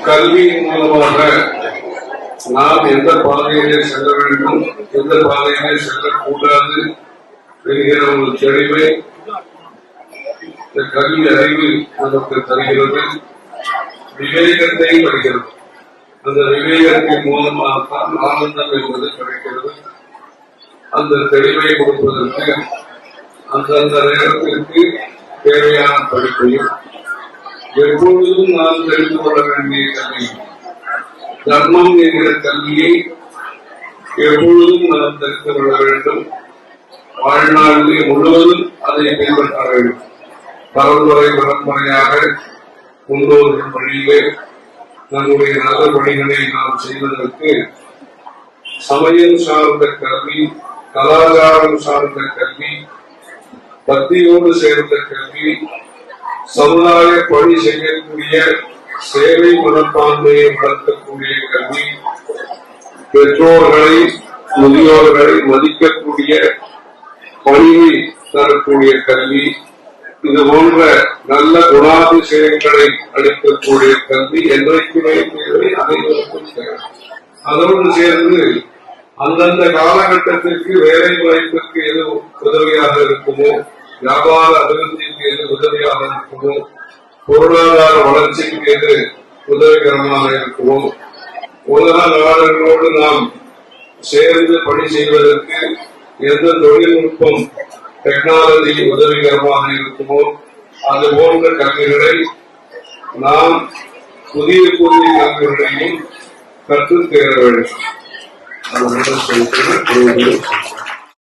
கல்வியின் மூலமாக நாம் எந்த பாதையிலே செல்ல வேண்டும், எந்த பாதையிலே செல்லக்கூடாது என்கிற ஒரு தெளிவை இந்த கல்வி அறிவு நமக்கு தருகிறது. விவேகத்தை வருகிறது. அந்த விவேகத்தின் மூலமாகத்தான் ஆனந்தம் என்பது கிடைக்கிறது. அந்த தெளிவை கொடுப்பதற்கு அந்தந்த நேரத்திற்கு தேவையான படிப்பையும் எப்பொழுதும் நாம் தெரிந்து கொள்ள வேண்டிய கல்வி தர்மம் என்கிற கல்வியை எப்பொழுதும் நாம் தெரிந்து கொள்ள வேண்டும். வாழ்நாளிலே முழுவதும் அதை பின்பற்ற வேண்டும். பரம்பரையாக முன்னோர்கள் வழியிலே நம்முடைய நல்ல பணிகளை நாம் செய்வதற்கு சமயம் சார்ந்த கல்வி, கலாச்சாரம் சார்ந்த கல்வி, பக்தியோடு சேர்ந்த கல்வி, சமுதாய பணி செய்யக்கூடிய சேவை மனப்பான்மையை வளர்க்கக்கூடிய கல்வி, பெற்றோர்களை முதியோர்களை மதிக்கக்கூடிய பணியை தரக்கூடிய கல்வி, இது போன்ற நல்ல குணாதிசயங்களை அளிக்கக்கூடிய கல்வி என்றைக்குமே தேவை, அனைவருக்கும் தேவை. அதோடு சேர்ந்து அந்தந்த காலகட்டத்திற்கு வேலை வாய்ப்பிற்கு எது உதவியாக இருக்குமோ, வியாபார அபிவிருத்திக்கு எது உதவியாக இருக்குமோ, பொருளாதார வளர்ச்சிக்கு எது உதவிகரமாக இருக்குமோ, உலக நாடுகளோடு நாம் சேர்ந்து பணி செய்வதற்கு எந்த தொழில்நுட்பம் டெக்னாலஜி உதவிகரமாக இருக்குமோ அது போன்ற கல்விகளை நாம் புதிய கல்விகளையும் கற்றுத் தேர வேண்டும்.